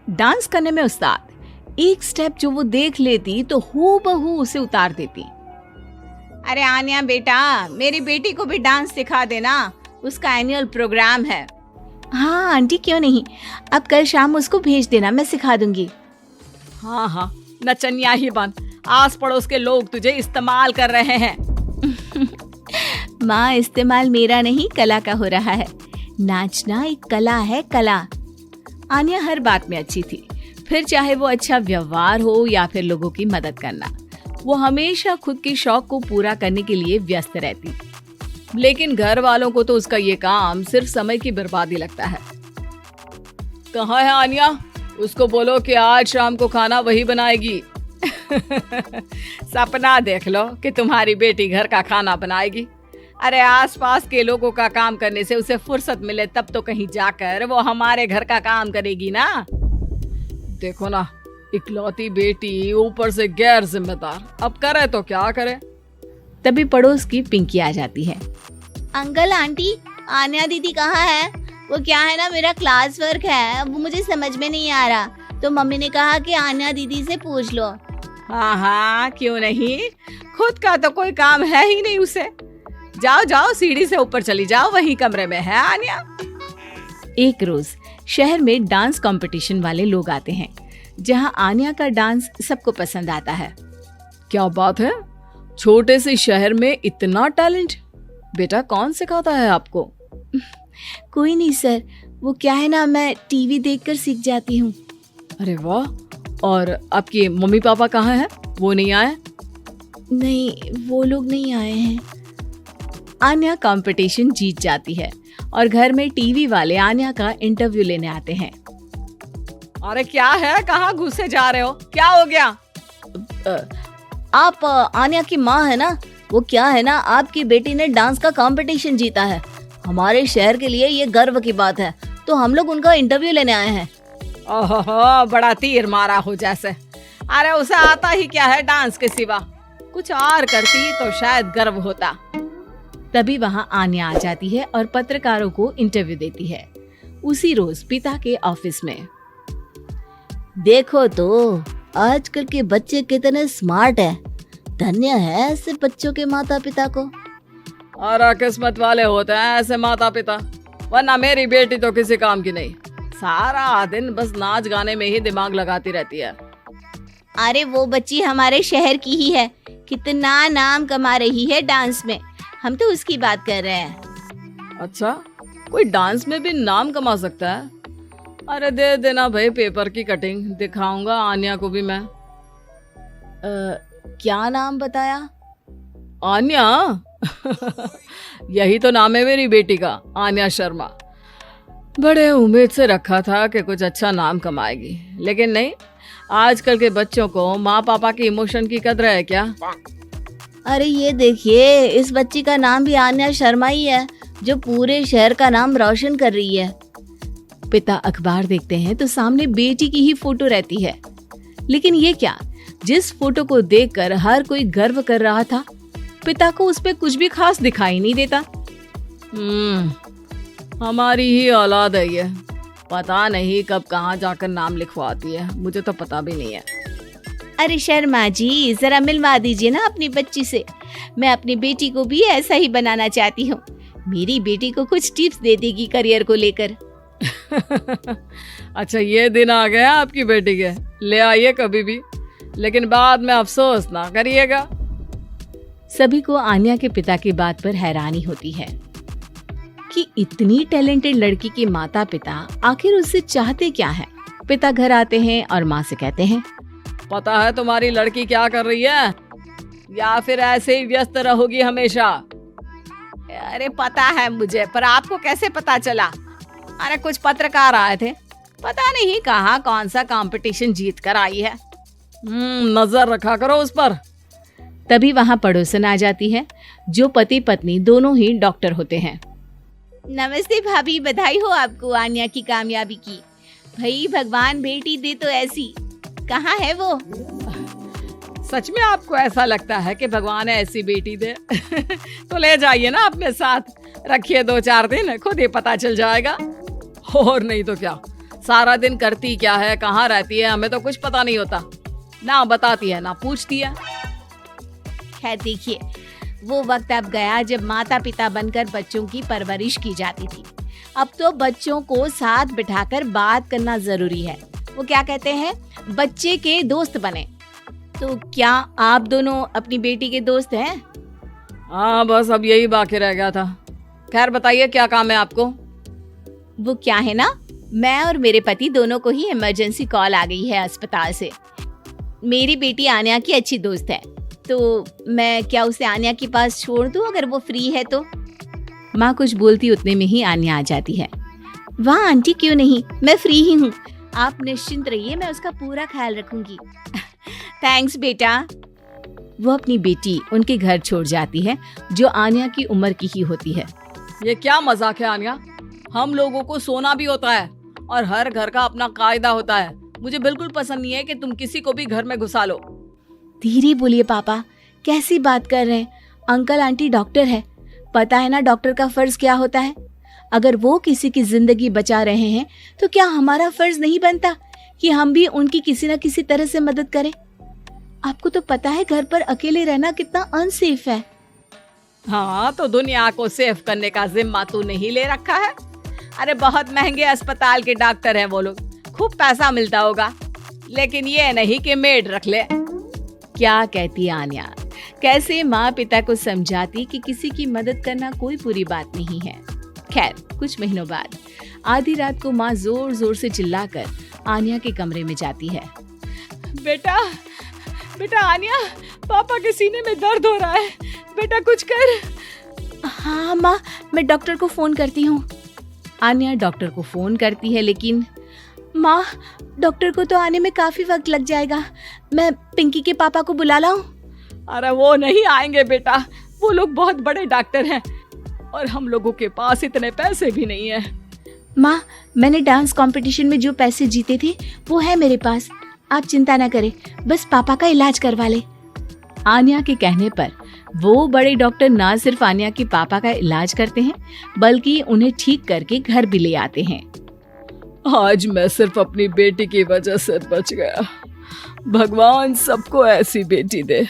Dance करने में उस्ताद। एक स्टेप जो वो देख लेती तो हूबहू उसे उतार देती। अरे आन्या बेटा, मेरी बेटी को भी डांस सिखा देना, उसका एनुअल प्रोग्राम है। हाँ आंटी, क्यों नहीं, अब कल शाम उसको भेज देना, मैं सिखा दूंगी। हाँ, नचनिया ही बन, आस पड़ोस के लोग तुझे इस्तेमाल कर रहे हैं। माँ, इस्तेमाल मेरा नहीं, कला का हो रहा है। नाचना एक कला है, कला। आन्या हर बात में अच्छी थी, फिर चाहे वो अच्छा व्यवहार हो या फिर लोगों की मदद करना। वो हमेशा खुद के शौक को पूरा करने के लिए व्यस्त रहती, लेकिन घर वालों को तो उसका ये काम सिर्फ समय की बर्बादी लगता है। कहाँ है आन्या? उसको बोलो कि आज शाम को खाना वही बनाएगी। सपना देख लो कि तुम्हारी बेटी घर का खाना बनाएगी। अरे आसपास के लोगों का काम करने से उसे फुर्सत मिले तब तो कहीं जाकर वो हमारे घर का काम करेगी ना। देखो ना, इकलौती बेटी, ऊपर से गैर जिम्मेदार, अब करे तो क्या करे। तभी पड़ोस की पिंकी आ जाती है। अंकल आंटी, आन्या दीदी कहाँ है? वो क्या है ना, मेरा क्लास वर्क है, वो मुझे समझ में नहीं आ रहा, तो मम्मी ने कहा कि आन्या दीदी से पूछ लो। हाँ, क्यों नहीं, खुद का तो कोई काम है ही नहीं उसे। जाओ जाओ, सीढ़ी से ऊपर चली जाओ, वही कमरे में है आन्या। एक रोज शहर में डांस कंपटीशन वाले लोग आते हैं, जहां आन्या का डांस सबको पसंद आता है। क्या बात है, छोटे से शहर में इतना टैलेंट? बेटा, कौन सिखाता है आपको? कोई नहीं सर, वो क्या है ना, मैं टीवी देखकर सीख जाती हूँ। अरे वाह, और आपके मम्मी पापा कहाँ हैं? वो नहीं आए? नहीं, वो लोग नहीं आए हैं। आन्या कंपटीशन जीत जाती है और घर में टीवी वाले आन्या का इंटरव्यू लेने आते हैं। अरे क्या है, कहाँ घुसे जा रहे हो, क्या हो गया? आप आन्या की माँ है ना? वो क्या है ना, आपकी बेटी ने डांस का कंपटीशन जीता है, हमारे शहर के लिए ये गर्व की बात है, तो हम लोग उनका इंटरव्यू लेने आए हैं। ओहो, बड़ा तीर मारा हो जैसे। अरे उसे आता ही क्या है डांस के सिवा, कुछ और करती तो शायद गर्व होता। तभी वहां आन्या आ जाती है और पत्रकारों को इंटरव्यू देती है। उसी रोज पिता के ऑफिस में। देखो तो आजकल के बच्चे कितने स्मार्ट हैं, धन्य है ऐसे बच्चों के माता पिता को। और किस्मत वाले होते हैं ऐसे माता पिता, वरना मेरी बेटी तो किसी काम की नहीं, सारा दिन बस नाच गाने में ही दिमाग लगाती रहती है। अरे वो बच्ची हमारे शहर की ही है, कितना नाम कमा रही है डांस में, हम तो उसकी बात कर रहे हैं। अच्छा, कोई डांस में भी नाम कमा सकता है? अरे दे देना भाई पेपर की कटिंग, दिखाऊंगा आन्या को भी मैं। क्या नाम बताया? आन्या? यही तो नाम है मेरी बेटी का, आन्या शर्मा। बड़े उम्मीद से रखा था कि कुछ अच्छा नाम कमाएगी, लेकिन नहीं, आजकल के बच्चों को माँ पापा की इमोशन की कदर है क्या? अरे ये देखिए, इस बच्ची का नाम भी आन्या शर्मा ही है, जो पूरे शहर का नाम रोशन कर रही है। पिता अखबार देखते हैं तो सामने बेटी की ही फोटो रहती है, लेकिन ये क्या, जिस फोटो को देखकर हर कोई गर्व कर रहा था, पिता को उस पे कुछ भी खास दिखाई नहीं देता। हमारी ही औलाद है ये, पता नहीं कब कहाँ जाकर नाम लिखवाती है, मुझे तो पता भी नहीं है। अरे शर्मा जी, जरा मिलवा दीजिए ना अपनी बच्ची से, मैं अपनी बेटी को भी ऐसा ही बनाना चाहती हूँ, मेरी बेटी को कुछ टिप्स दे देगी करियर को लेकर। अच्छा, ये दिन आ गया आपकी बेटी के, ले आइए कभी भी, लेकिन बाद में अफसोस ना करिएगा। सभी को आन्या के पिता की बात पर हैरानी होती है कि इतनी टैलेंटेड लड़की के माता पिता आखिर उससे चाहते क्या है। पिता घर आते हैं और माँ से कहते हैं, पता है तुम्हारी लड़की क्या कर रही है, या फिर ऐसे ही व्यस्त रहोगी हमेशा? अरे पता है मुझे, पर आपको कैसे पता चला? अरे कुछ पत्रकार आए थे, पता नहीं कहाँ कौन सा कंपटीशन जीत कर आई है। नजर रखा करो उस पर। तभी वहाँ पड़ोसन आ जाती है, जो पति पत्नी दोनों ही डॉक्टर होते हैं। नमस्ते भाभी, बधाई हो आपको आन्या की कामयाबी की। भाई भगवान बेटी दे तो ऐसी, कहाँ है वो? सच में आपको ऐसा लगता है कि भगवान ऐसी बेटी दे? तो ले जाइए ना अपने साथ, रखिए 2-4 दिन, खुद ही पता चल जाएगा। और नहीं तो क्या, सारा दिन करती क्या है, कहाँ रहती है, हमें तो कुछ पता नहीं होता। ना बताती है ना पूछती है। खैर देखिए, वो वक्त अब गया जब माता पिता बनकर बच्चों की परवरिश की जाती थी। अब तो बच्चों को साथ बिठाकर बात करना जरूरी है। वो क्या कहते हैं, बच्चे के दोस्त बने। तो क्या आप दोनों अपनी बेटी के दोस्त हैं? हाँ, बस अब यही बाकी रह गया था। खैर बताइए, क्या काम है आपको? वो क्या है ना, मैं और मेरे पति दोनों को ही इमरजेंसी कॉल आ गई है अस्पताल से। मेरी बेटी आन्या की अच्छी दोस्त है, तो मैं क्या उसे आन्या के पास छोड़ दूं अगर वो फ्री है तो? माँ कुछ बोलती उतने में ही आन्या आ जाती है। वाह आंटी, क्यों नहीं, मैं फ्री ही हूँ। आप निश्चिंत रहिए, मैं उसका पूरा ख्याल रखूंगी। थैंक्स बेटा। वो अपनी बेटी उनके घर छोड़ जाती है, जो आन्या की उम्र की ही होती है। ये क्या मजाक है आन्या? हम लोगों को सोना भी होता है और हर घर का अपना कायदा होता है। मुझे बिल्कुल पसंद नहीं है कि तुम किसी को भी घर में घुसा लो। धीरे बोलिए पापा, कैसी बात कर रहे हैं? अंकल आंटी डॉक्टर है, पता है ना डॉक्टर का फर्ज क्या होता है। अगर वो किसी की जिंदगी बचा रहे हैं तो क्या हमारा फर्ज नहीं बनता कि हम भी उनकी किसी न किसी तरह से मदद करें? आपको तो पता है घर पर अकेले रहना कितना अनसेफ है। हाँ, तो दुनिया को सेफ करने का जिम्मा तू नहीं ले रखा है? अरे बहुत महंगे अस्पताल के डॉक्टर हैं वो लोग, खूब पैसा मिलता होगा, लेकिन ये नहीं कि मेड रख ले। क्या कहती आन्या, कैसे माँ पिता को समझाती कि किसी की मदद करना कोई बुरी बात नहीं है। खैर कुछ महीनों बाद आधी रात को माँ जोर जोर से चिल्लाकर आन्या के कमरे में जाती है। बेटा बेटा आन्या, पापा के सीने में दर्द हो रहा है, बेटा कुछ कर। हाँ माँ, मैं डॉक्टर को फोन करती हूँ। आन्या डॉक्टर को फोन करती है, लेकिन माँ डॉक्टर को तो आने में काफी वक्त लग जाएगा। मैं पिंकी के पापा को बुला लाऊं? अरे वो नहीं आएंगे बेटा, वो लोग बहुत बड़े डॉक्टर हैं और हम लोगों के पास इतने पैसे भी नहीं है। माँ, मैंने डांस कंपटीशन में जो पैसे जीते थे वो है मेरे पास, आप चिंता ना करें, बस पापा का इलाज करवा ले। आन्या के कहने पर वो बड़े डॉक्टर ना सिर्फ आन्या के पापा का इलाज करते हैं, बल्कि उन्हें ठीक करके घर भी ले आते हैं। आज मैं सिर्फ अपनी बेटी की वजह से बच गया। भगवान सबको ऐसी बेटी दे।